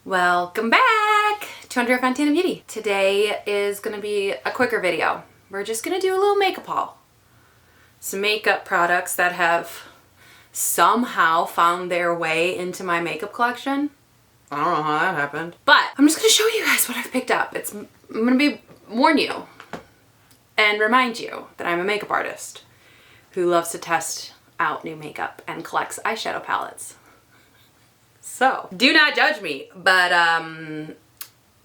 Welcome back to Under Fontana Beauty. Today is going to be a quicker video. We're just going to do a little makeup haul. Some makeup products that have somehow found their way into my makeup collection. I don't know how that happened. But I'm just going to show you guys what I've picked up. I'm going to warn you and remind you that I'm a makeup artist who loves to test out new makeup and collects eyeshadow palettes. So, do not judge me, but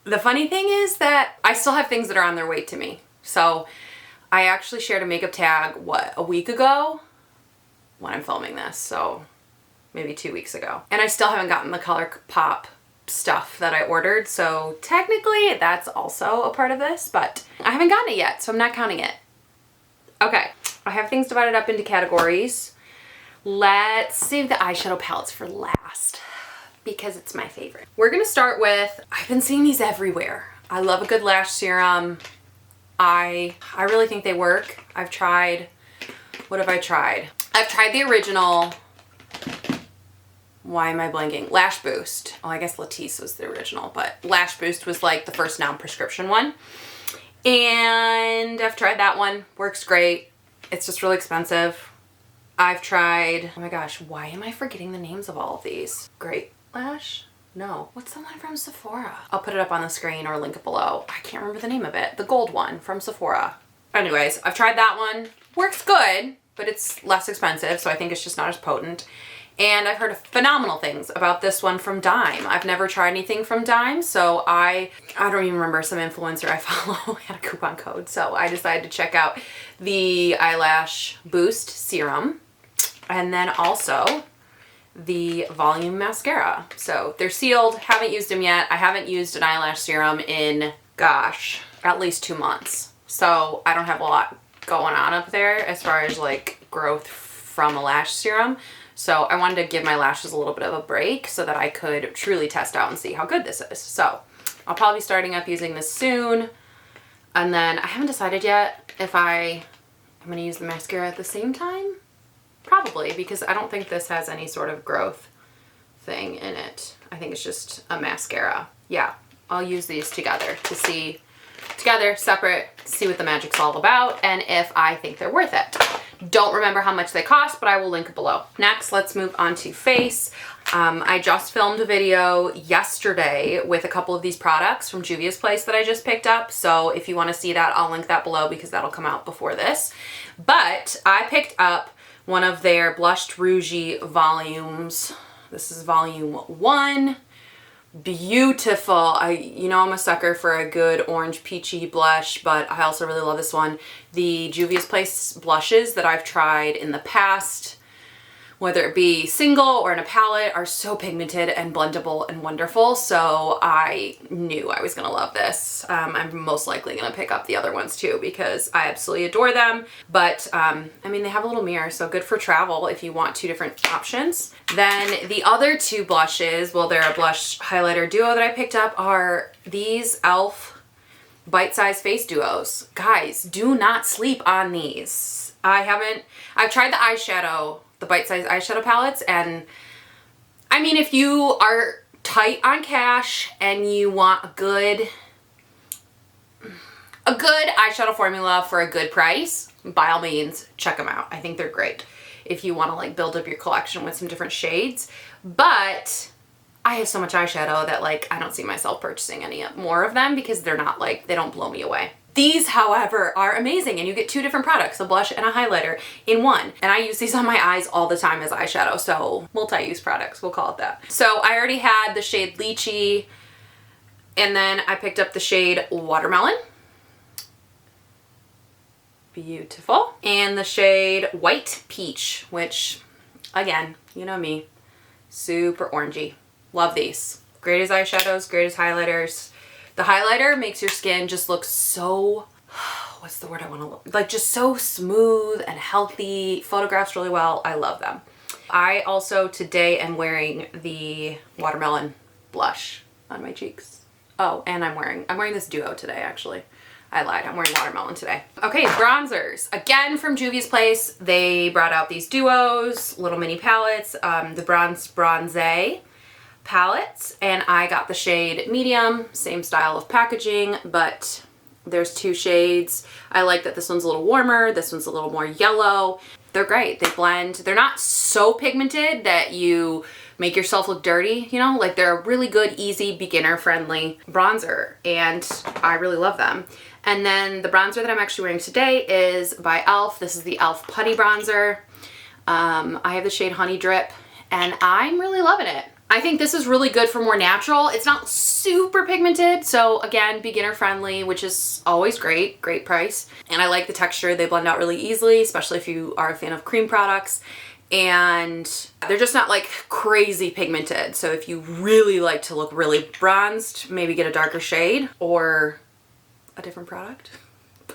the funny thing is that I still have things that are on their way to me. So, I actually shared a makeup tag, a week ago when I'm filming this, so maybe 2 weeks ago. And I still haven't gotten the ColourPop stuff that I ordered, so technically that's also a part of this, but I haven't gotten it yet, so I'm not counting it. Okay, I have things divided up into categories. Let's save the eyeshadow palettes for last, because it's my favorite. We're gonna start with, I've been seeing these everywhere. I love a good lash serum. I really think they work. I've tried, what have I tried? I've tried the original, why am I blanking? Lash Boost. Oh, I guess Latisse was the original, but Lash Boost was like the first non-prescription one. And I've tried that one, works great. It's just really expensive. I've tried, oh my gosh, why am I forgetting the names of all of these? Great Lash? No. What's the one from Sephora? I'll put it up on the screen or link it below. I can't remember the name of it. The gold one from Sephora. Anyways, I've tried that one. Works good, but it's less expensive, so I think it's just not as potent. And I've heard phenomenal things about this one from Dime. I've never tried anything from Dime, so I don't even remember, some influencer I follow had a coupon code, so I decided to check out the Eyelash Boost Serum. And then also the volume mascara. So they're sealed, haven't used them yet. I haven't used an eyelash serum in, gosh, at least 2 months. So I don't have a lot going on up there as far as like growth from a lash serum. So I wanted to give my lashes a little bit of a break so that I could truly test out and see how good this is. So I'll probably be starting up using this soon. And then I haven't decided yet if I'm gonna use the mascara at the same time. Probably, because I don't think this has any sort of growth thing in it. I think it's just a mascara. Yeah, I'll use these together to see, separate, see what the magic's all about and if I think they're worth it. Don't remember how much they cost, but I will link it below. Next, let's move on to face. I just filmed a video yesterday with a couple of these products from Juvia's place that I just picked up. So if you want to see that, I'll link that below because that'll come out before this. But I picked up one of their blushed rougey volumes. This is volume 1. Beautiful. You know I'm a sucker for a good orange peachy blush, but I also really love this one. The Juvia's Place blushes that I've tried in the past, whether it be single or in a palette, are so pigmented and blendable and wonderful. So I knew I was gonna love this. I'm most likely gonna pick up the other ones too because I absolutely adore them. But I mean, they have a little mirror, so good for travel if you want 2 different options. Then the other 2 blushes, well, they're a blush highlighter duo that I picked up, are these e.l.f. bite-sized face duos. Guys, do not sleep on these. I've tried the eyeshadow, the bite-sized eyeshadow palettes, and I mean, if you are tight on cash and you want a good eyeshadow formula for a good price, by all means, check them out. I think they're great if you want to like build up your collection with some different shades. But I have so much eyeshadow that like I don't see myself purchasing any more of them because they're not like, they don't blow me away. These, however, are amazing, and you get 2 different products, a blush and a highlighter in one. And I use these on my eyes all the time as eyeshadow, so multi-use products, we'll call it that. So I already had the shade Lychee, and then I picked up the shade Watermelon. Beautiful. And the shade White Peach, which, again, you know me, super orangey. Love these. Great as eyeshadows, great as highlighters. The highlighter makes your skin just look so, what's the word I want to look, like just so smooth and healthy. Photographs really well. I love them. I also today am wearing the Watermelon blush on my cheeks. Oh, and I'm wearing this duo today actually. I lied, I'm wearing Watermelon today. Okay, bronzers. Again, from Juvia's Place, they brought out these duos, little mini palettes. The Bronze palettes, and I got the shade medium, same style of packaging, but there's 2 shades. I like that this one's a little warmer, this one's a little more yellow. They're great. They blend. They're not so pigmented that you make yourself look dirty, you know? Like, they're a really good, easy, beginner-friendly bronzer, and I really love them. And then the bronzer that I'm actually wearing today is by e.l.f. This is the e.l.f. Putty Bronzer. I have the shade Honey Drip, and I'm really loving it. I think this is really good for more natural. It's not super pigmented, so again, beginner friendly, which is always great, great price. And I like the texture. They blend out really easily, especially if you are a fan of cream products. And they're just not like crazy pigmented. So if you really like to look really bronzed, maybe get a darker shade or a different product.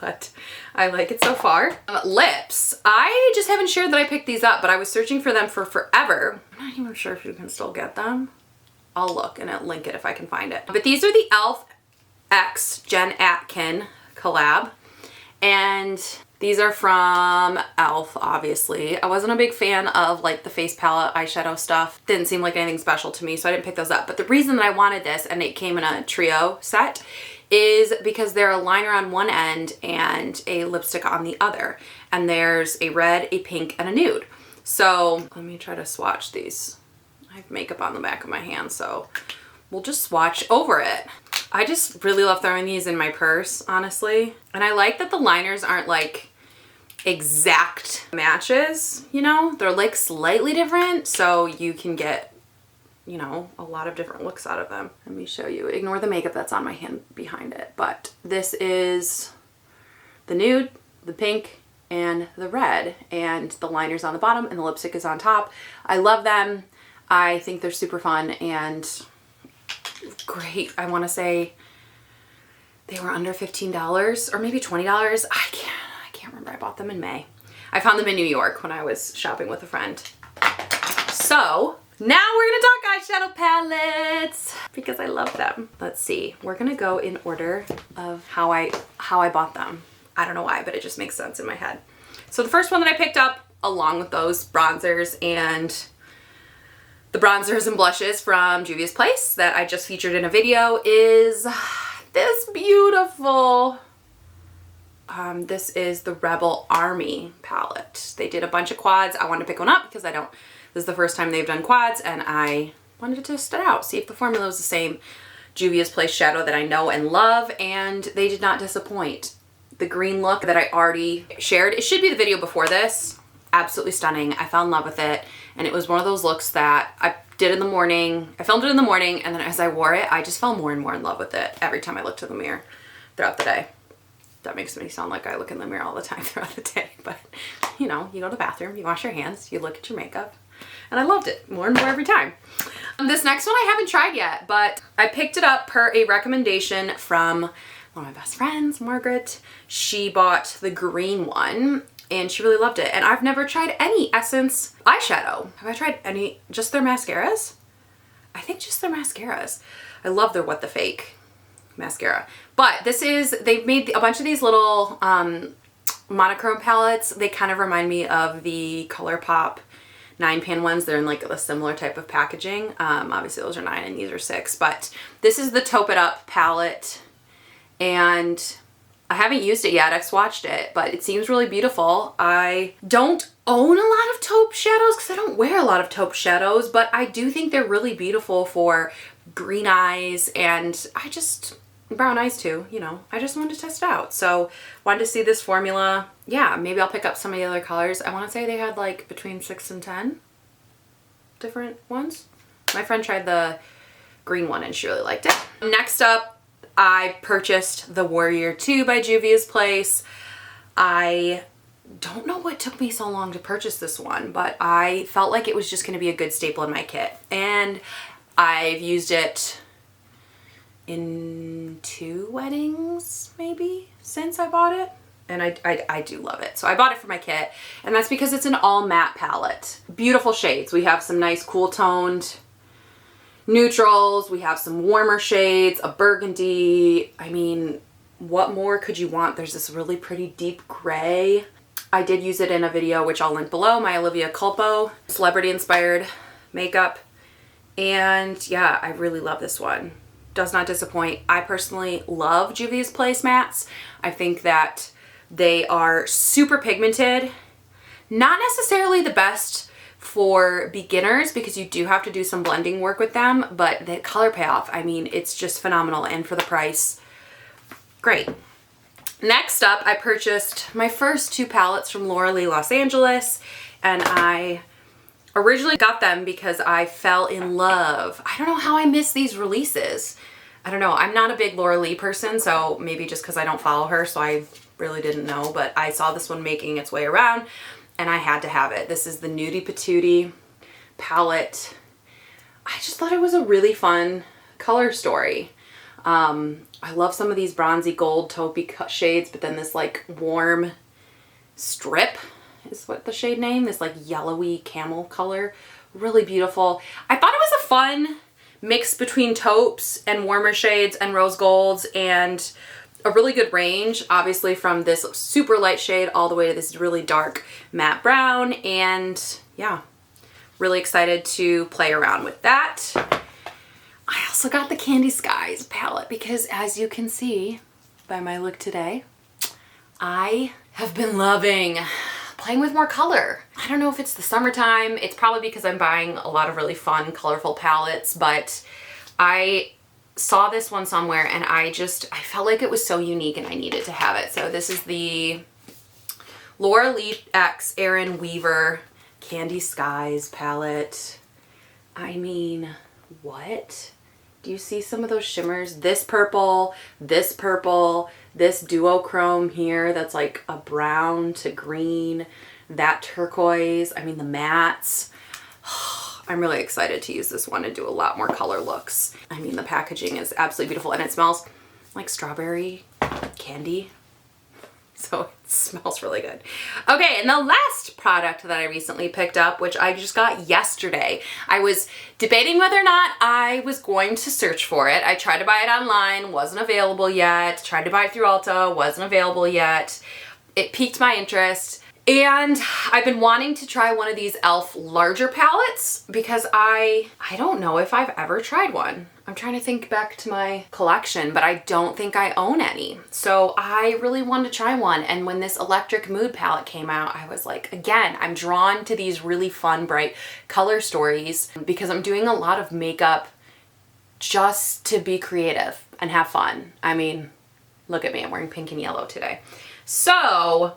But I like it so far. Lips. I just haven't shared that I picked these up, but I was searching for them for forever. I'm not even sure if you can still get them. I'll look and I'll link it if I can find it. But these are the e.l.f. X Jen Atkin collab. And these are from e.l.f. obviously. I wasn't a big fan of like the face palette eyeshadow stuff. Didn't seem like anything special to me, so I didn't pick those up. But the reason that I wanted this, and it came in a trio set, is because they're a liner on one end and a lipstick on the other. And there's a red, a pink, and a nude. So let me try to swatch these. I have makeup on the back of my hand, so we'll just swatch over it. I just really love throwing these in my purse, honestly. And I like that the liners aren't like exact matches, you know? They're like slightly different, so you can get, you know, a lot of different looks out of them. Let me show you. Ignore the makeup that's on my hand behind it. But this is the nude, the pink, and the red. And the liner's on the bottom and the lipstick is on top. I love them. I think they're super fun and great. I want to say they were under $15 or maybe $20. I can't remember. I bought them in May. I found them in New York when I was shopping with a friend. So now we're gonna talk eyeshadow palettes because I love them. Let's see. We're gonna go in order of how I bought them. I don't know why, but it just makes sense in my head. So the first one that I picked up, along with those bronzers and the bronzers and blushes from Juvia's Place that I just featured in a video, is this beautiful. This is the Rebel Army palette. They did a bunch of quads. I wanted to pick one up because this is the first time they've done quads, and I wanted to test it out, see if the formula was the same Juvia's Place shadow that I know and love, and they did not disappoint. The green look that I already shared, it should be the video before this. Absolutely stunning. I fell in love with it, and it was one of those looks that I did in the morning. I filmed it in the morning, and then as I wore it, I just fell more and more in love with it every time I looked in the mirror throughout the day. That makes me sound like I look in the mirror all the time throughout the day, but you know, you go to the bathroom, you wash your hands, you look at your makeup, and I loved it more and more every time. This next one I haven't tried yet, but I picked it up per a recommendation from one of my best friends, Margaret. She bought the green one and she really loved it. And I've never tried any Essence eyeshadow. Have I tried any, just their mascaras? I think just their mascaras. I love their What the Fake mascara. But this is, they've made a bunch of these little monochrome palettes. They kind of remind me of the ColourPop 9-pan ones. They're in like a similar type of packaging. Obviously those are 9 and these are 6, but this is the Taupe It Up palette, and I haven't used it yet. I've swatched it, but it seems really beautiful. I don't own a lot of taupe shadows because I don't wear a lot of taupe shadows, but I do think they're really beautiful for green eyes, and brown eyes too, you know. I just wanted to test it out. So wanted to see this formula. Yeah, maybe I'll pick up some of the other colors. I want to say they had like between 6 and 10 different ones. My friend tried the green one and she really liked it. Next up, I purchased the Warrior 2 by Juvia's Place. I don't know what took me so long to purchase this one, but I felt like it was just going to be a good staple in my kit. And I've used it in 2 weddings maybe since I bought it, and I do love it. So I bought it for my kit, and that's because it's an all matte palette. Beautiful shades. We have some nice cool toned neutrals, we have some warmer shades, a burgundy. I mean, what more could you want? There's this really pretty deep gray. I did use it in a video which I'll link below, my Olivia Culpo celebrity inspired makeup, And yeah, I really love this one. Does not disappoint. I personally love Juvia's placemats. I think that they are super pigmented. Not necessarily the best for beginners because you do have to do some blending work with them, but the color payoff, I mean, it's just phenomenal. And for the price, great. Next up, I purchased my first 2 palettes from Laura Lee Los Angeles, and I originally got them because I fell in love. I don't know how I miss these releases. I don't know. I'm not a big Laura Lee person, so maybe just because I don't follow her, so I really didn't know, but I saw this one making its way around and I had to have it. This is the Nudie Patootie palette. I just thought it was a really fun color story. I love some of these bronzy gold taupey shades, but then this like warm strip is what the shade name, this like yellowy camel color. Really beautiful. I thought it was a fun mix between taupes and warmer shades and rose golds, and a really good range, obviously from this super light shade all the way to this really dark matte brown. And yeah, really excited to play around with that. I also got the Candy Skies palette because, as you can see by my look today, I have been loving playing with more color. I don't know if it's the summertime. It's probably because I'm buying a lot of really fun, colorful palettes, but I saw this one somewhere and I felt like it was so unique and I needed to have it. So this is the Laura Lee X Erin Weaver Candy Skies palette. I mean, what? Do you see some of those shimmers? This purple, this duochrome here that's like a brown to green, that turquoise, I mean the mattes. I'm really excited to use this one and do a lot more color looks. I mean, the packaging is absolutely beautiful and it smells like strawberry candy. So it smells really good. Okay, and the last product that I recently picked up, which I just got yesterday, I was debating whether or not I was going to search for it. I tried to buy it online, wasn't available yet. Tried to buy it through Ulta, wasn't available yet. It piqued my interest. And I've been wanting to try one of these e.l.f. larger palettes because I don't know if I've ever tried one. I'm trying to think back to my collection, but I don't think I own any. So I really wanted to try one. And when this Electric Mood palette came out, I was like, again, I'm drawn to these really fun, bright color stories because I'm doing a lot of makeup just to be creative and have fun. I mean, look at me, I'm wearing pink and yellow today. So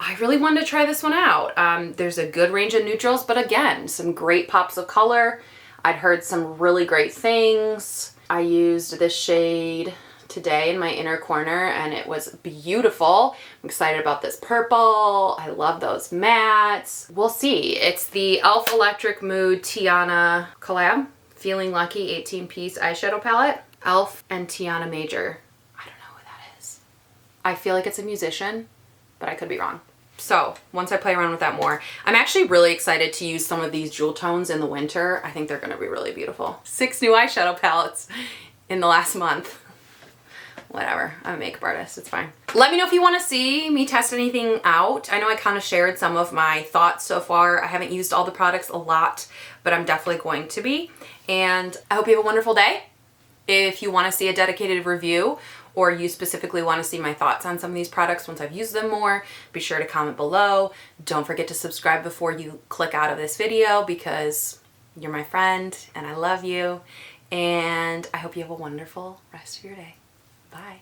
I really wanted to try this one out. There's a good range of neutrals, but again, some great pops of color. I'd heard some really great things. I used this shade today in my inner corner and it was beautiful. I'm excited about this purple. I love those mattes. We'll see. It's the e.l.f. Electric Mood Tiana collab. Feeling Lucky 18-piece eyeshadow palette. e.l.f. and Tiana Major. I don't know who that is. I feel like it's a musician, but I could be wrong. So once I play around with that more, I'm actually really excited to use some of these jewel tones in the winter. I think they're going to be really beautiful. 6 new eyeshadow palettes in the last month. Whatever, I'm a makeup artist, it's fine. Let me know if you want to see me test anything out. I know I kind of shared some of my thoughts so far. I haven't used all the products a lot, but I'm definitely going to be. And I hope you have a wonderful day. If you want to see a dedicated review, or you specifically want to see my thoughts on some of these products once I've used them more, be sure to comment below. Don't forget to subscribe before you click out of this video because you're my friend and I love you. And I hope you have a wonderful rest of your day. Bye.